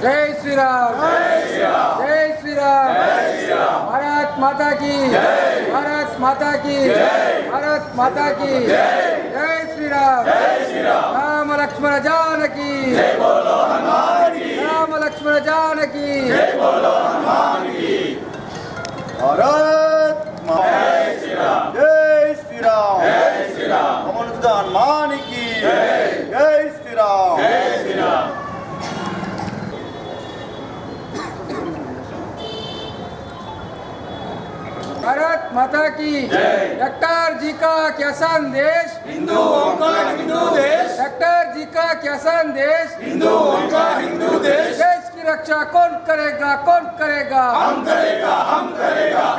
జై శ్రీరామ్ జై శ్రీరామ్ భారత్ మాతా కీ భారత్ మాతా కీ భారత్ మాతా కీ జై శ్రీరామ్ రామ లక్ష్మణ జానకి రామ లక్ష్మణ జానకి भारत जय श्री राम जय श्री राम अमन मान की जय श्री राम भारत माता की डॉक्टर जी का क्या संदेश हिंदू का हिंदू देश डॉक्टर जी का क्या संदेश हिंदू का हिंदू देश देश की रक्षा कौन करेगा कौन करेगा हम करेगा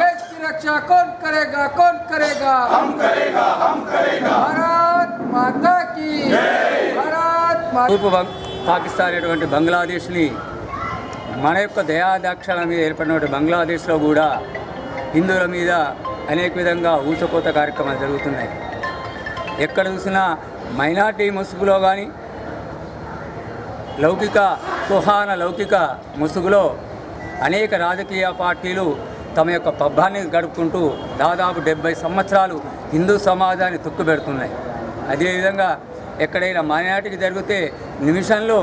देश की रक्षा कौन करेगा हम करेगा भारत माता की भारत माता తూర్పు పాకిస్తాన్ అనేటువంటి బంగ్లాదేశ్ని మన యొక్క దయాదాక్షల మీద ఏర్పడినటువంటి బంగ్లాదేశ్లో కూడా హిందువుల మీద అనేక విధంగా ఊచకోత కార్యక్రమాలు జరుగుతున్నాయి. ఎక్కడ చూసినా మైనార్టీ ముసుగులో కానీ కుహాన లౌకిక ముసుగులో అనేక రాజకీయ పార్టీలు తమ యొక్క పబ్బాన్ని గడుపుకుంటూ దాదాపు 70 సంవత్సరాలు హిందూ సమాజాన్ని తొక్కుపెడుతున్నాయి. అదేవిధంగా ఎక్కడైనా మైనార్టీకి జరిగితే నిమిషంలో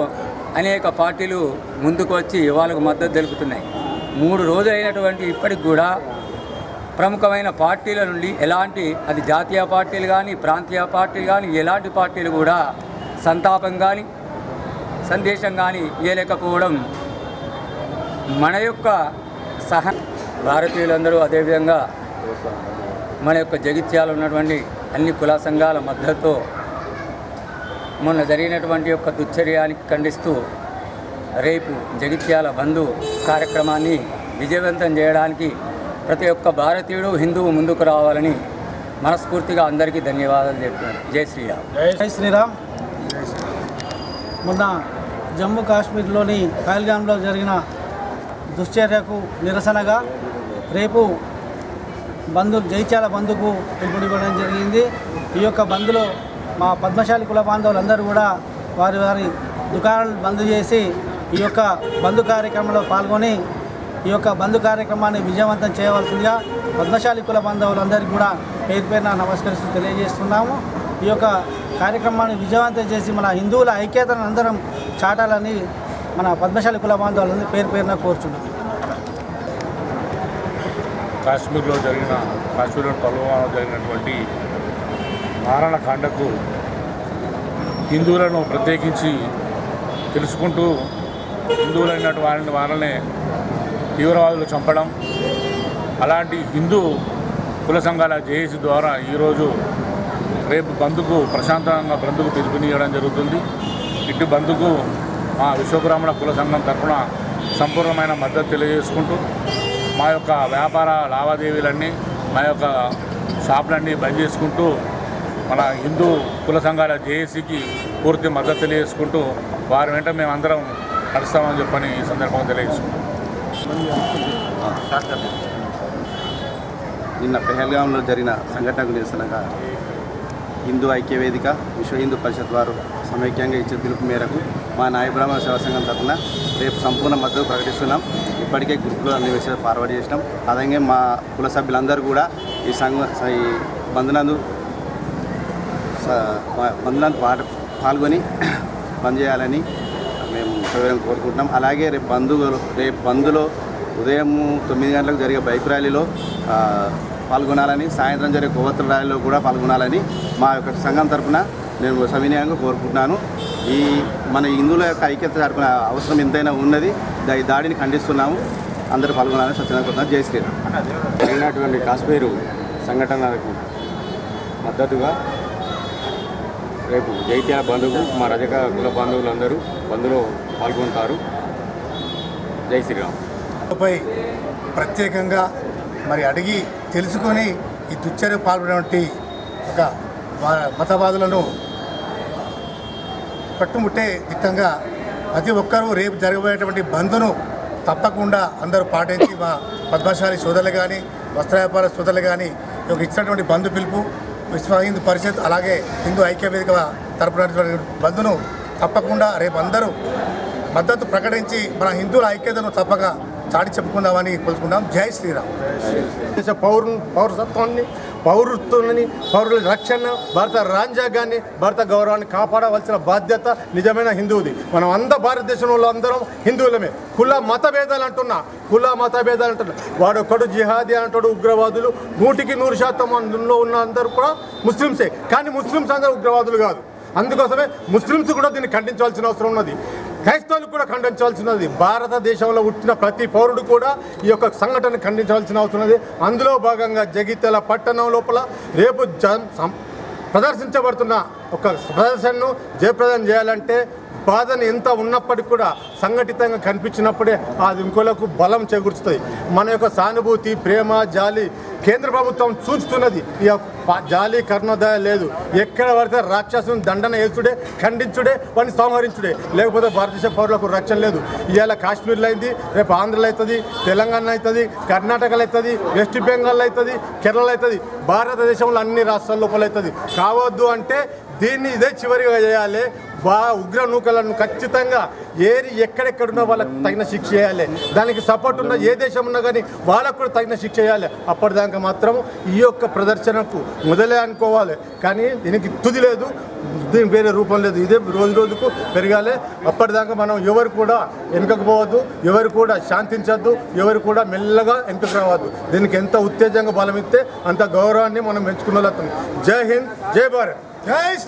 అనేక పార్టీలు ముందుకు వచ్చి వాళ్ళకు మద్దతు తెలుపుతున్నాయి. 3 రోజులైనటువంటి ఇప్పటికి కూడా ప్రముఖమైన పార్టీల నుండి ఎలాంటి అది జాతీయ పార్టీలు కానీ ప్రాంతీయ పార్టీలు కానీ ఎలాంటి పార్టీలు కూడా సంతాపం కానీ సందేశం కానీ ఇవ్వలేకపోవడం మన యొక్క భారతీయులందరూ అదేవిధంగా మన యొక్క జగిత్యాల ఉన్నటువంటి అన్ని కుల సంఘాల మద్దతుతో మొన్న జరిగినటువంటి యొక్క దుశ్చర్యానికి ఖండిస్తూ రేపు జగిత్యాల బంధు కార్యక్రమాన్ని విజయవంతం చేయడానికి ప్రతి ఒక్క భారతీయుడు హిందువు ముందుకు రావాలని మనస్ఫూర్తిగా అందరికీ ధన్యవాదాలు చెప్తున్నాను. జై శ్రీరామ్. జై శ్రీరామ్. మొన్న జమ్మూ కాశ్మీర్లోని పహల్గామ్లో జరిగిన దుశ్చర్యకు నిరసనగా రేపు జైత్యాల బంధుకు పిలుపునివ్వడం జరిగింది. ఈ యొక్క బంద్లో మా పద్మశాలి కుల బాంధవులందరూ కూడా వారి వారి దుకాణాలు బంద్ చేసి ఈ యొక్క బంధు కార్యక్రమంలో పాల్గొని ఈ యొక్క బంధు కార్యక్రమాన్ని విజయవంతం చేయవలసిందిగా పద్మశాలి కుల బాంధవులందరికీ కూడా పేరు పేరున నమస్కరిస్తూ తెలియజేస్తున్నాము. ఈ యొక్క కార్యక్రమాన్ని విజయవంతం చేసి మన హిందువుల ఐక్యతను అందరం చాటాలని మన పద్మశాలి కుల బాంధవులందరూ పేరు పేరున కోరుచున్నాము. కాశ్మీర్లో పుల్వామాలో జరిగినటువంటి మారణకాండకు హిందువులను ప్రత్యేకించి తెలుసుకుంటూ హిందువులైనటువంటి వాళ్ళనే తీవ్రవాదులు చంపడం, అలాంటి హిందూ కుల సంఘాల జేఏసీ ద్వారా ఈరోజు రేపు బంధుకు ప్రశాంతంగా బంధుకు పిలుపునియడం జరుగుతుంది. ఇటు బంధుకు మా విశ్వబ్రాహ్మణ కుల సంఘం తరఫున సంపూర్ణమైన మద్దతు తెలియజేసుకుంటూ మా యొక్క వ్యాపార లావాదేవీలన్నీ మా యొక్క షాపులన్నీ బంద్ చేసుకుంటూ మన హిందూ కుల సంఘాల జేఏసీకి పూర్తి మద్దతు తెలియజేసుకుంటూ వారి వెంట మేమందరం నడుస్తామని చెప్పని ఈ సందర్భంగా తెలియజేసుకుంటాం. నిన్న పెహల్గాంలో జరిగిన సంఘటనకు నిరసనగా హిందూ ఐక్యవేదిక విశ్వ హిందూ పరిషత్ వారు సమైక్యంగా ఇచ్చే పిలుపు మేరకు మా నాయ బ్రాహ్మణ సేవా సంఘం తరఫున రేపు సంపూర్ణ మద్దతు ప్రకటిస్తున్నాం. ఇప్పటికే గ్రూప్లో అన్ని విషయాలు ఫార్వర్డ్ చేసినాం. అలాగే మా కుల సభ్యులందరూ కూడా ఈ బంధునందు పాల్గొని బంద్ చేయాలని మేము సౌకర్యం కోరుకుంటున్నాం. అలాగే రేపు బంధులో ఉదయం 9 గంటలకు జరిగే బైక్ ర్యాలీలో పాల్గొనాలని, సాయంత్రం జరిగే కొవ్వొత్తుల ర్యాలీలో కూడా పాల్గొనాలని మా యొక్క సంఘం తరఫున నేను సవినయంగా కోరుకుంటున్నాను. ఈ మన హిందువుల యొక్క ఐక్యత జరుపుకునే అవసరం ఎంతైనా ఉన్నది. ఈ దాడిని ఖండిస్తున్నాము. అందరూ పాల్గొనాలని స్వచ్ఛందంగా కోరుతున్నాను. జై శ్రీరామ్. జరిగినటువంటి కాశ్మీరు సంఘటనలకు మద్దతుగా రేపు జైత్యాల బంధువు మా రజక కుల బాంధవులందరూ బంధులో పాల్గొంటారు. జై శ్రీరామ్. పై ప్రత్యేకంగా అడిగి తెలుసుకొని ఈ దుశ్చర్య పాల్గొనేటువంటి ఒక మతవాదులను కట్టుముట్టే దిట్టంగా ప్రతి ఒక్కరూ రేపు జరగబోయేటువంటి బంద్ను తప్పకుండా అందరూ పాటించి మా పద్మశాలి సోదరులు కానీ వస్త్ర వ్యాపార సోదరులు కానీ ఇచ్చినటువంటి బంధు పిలుపు విశ్వ హిందూ పరిషత్ అలాగే హిందూ ఐక్యవేదిక తరపున బంధును తప్పకుండా రేపు అందరూ మద్దతు ప్రకటించి మన హిందువుల ఐక్యతను తప్పక చాటి చెప్పుకుందామని కోరుకుంటాం. జై శ్రీరామ్. దేశ పౌరసత్వాన్ని, పౌరత్వాన్ని, పౌరుల రక్షణ, భారత రాజ్యాంగాన్ని, భారత గౌరవాన్ని కాపాడవలసిన బాధ్యత నిజమైన హిందువుది. మనం భారతదేశంలో అందరం హిందువులమే. కుల మత భేదాలు అంటున్నా, వాడు ఒకడు జిహాదీ అంటాడు, ఉగ్రవాదులు 100% అందులో ఉన్న అందరూ కూడా ముస్లిమ్సే. కానీ ముస్లిమ్స్ అందరూ ఉగ్రవాదులు కాదు. అందుకోసమే ముస్లిమ్స్ కూడా దీన్ని ఖండించాల్సిన అవసరం ఉన్నది. క్రైస్తవులు కూడా ఖండించాల్సినది. భారతదేశంలో పుట్టిన ప్రతి పౌరుడు కూడా ఈ యొక్క సంఘటన ఖండించాల్సిన అవసరం ఉన్నది. అందులో భాగంగా జగిత్యాల పట్టణం లోపల రేపు ప్రదర్శించబడుతున్న ఒక ప్రదర్శనను జయప్రదం చేయాలంటే బాధను ఎంత ఉన్నప్పటికీ కూడా సంఘటితంగా కనిపించినప్పుడే అది ఇంకోలకు బలం చేకూర్చుతుంది. మన యొక్క సానుభూతి, ప్రేమ, జాలి కేంద్ర ప్రభుత్వం చూస్తున్నది. ఈ జాలి కరుణోదయ లేదు. ఎక్కడ పడితే రాక్షసుని దండన వేసుడే, ఖండించుడే, వాడిని సంహరించుడే, లేకపోతే భారతదేశ పౌరులకు రక్షణ లేదు. ఇవాళ కాశ్మీర్లో అయింది, రేపు ఆంధ్రలో అవుతుంది, తెలంగాణ అవుతుంది, కర్ణాటకలో అవుతుంది, వెస్ట్ బెంగాల్లో అవుతుంది, కేరళలో అవుతుంది, భారతదేశంలో అన్ని రాష్ట్రాల లోపల అవుతుంది. కావద్దు అంటే దీన్ని ఇదే చివరిగా చేయాలి. ఉగ్ర నూకలను ఖచ్చితంగా ఎక్కడెక్కడున్నా వాళ్ళకు తగిన శిక్ష చేయాలి. దానికి సపోర్ట్ ఉన్న ఏ దేశం ఉన్నా కానీ వాళ్ళకు కూడా తగిన శిక్ష చేయాలి. అప్పటిదాకా మాత్రం ఈ యొక్క ప్రదర్శనకు మొదలే అనుకోవాలి. కానీ దీనికి తుది లేదు, దీనికి వేరే రూపం లేదు. ఇదే రోజుకు పెరగాలి. అప్పటిదాకా మనం ఎవరు కూడా వెనుకకు పోవద్దు, ఎవరు కూడా శాంతించద్దు, ఎవరు కూడా మెల్లగా వెనుకకు రావద్దు. దీనికి ఎంత ఉత్తేజంగా బలం ఇస్తే అంత గౌరవాన్ని మనం మెచ్చుకున్న. జై హింద్, జై భారత్, జై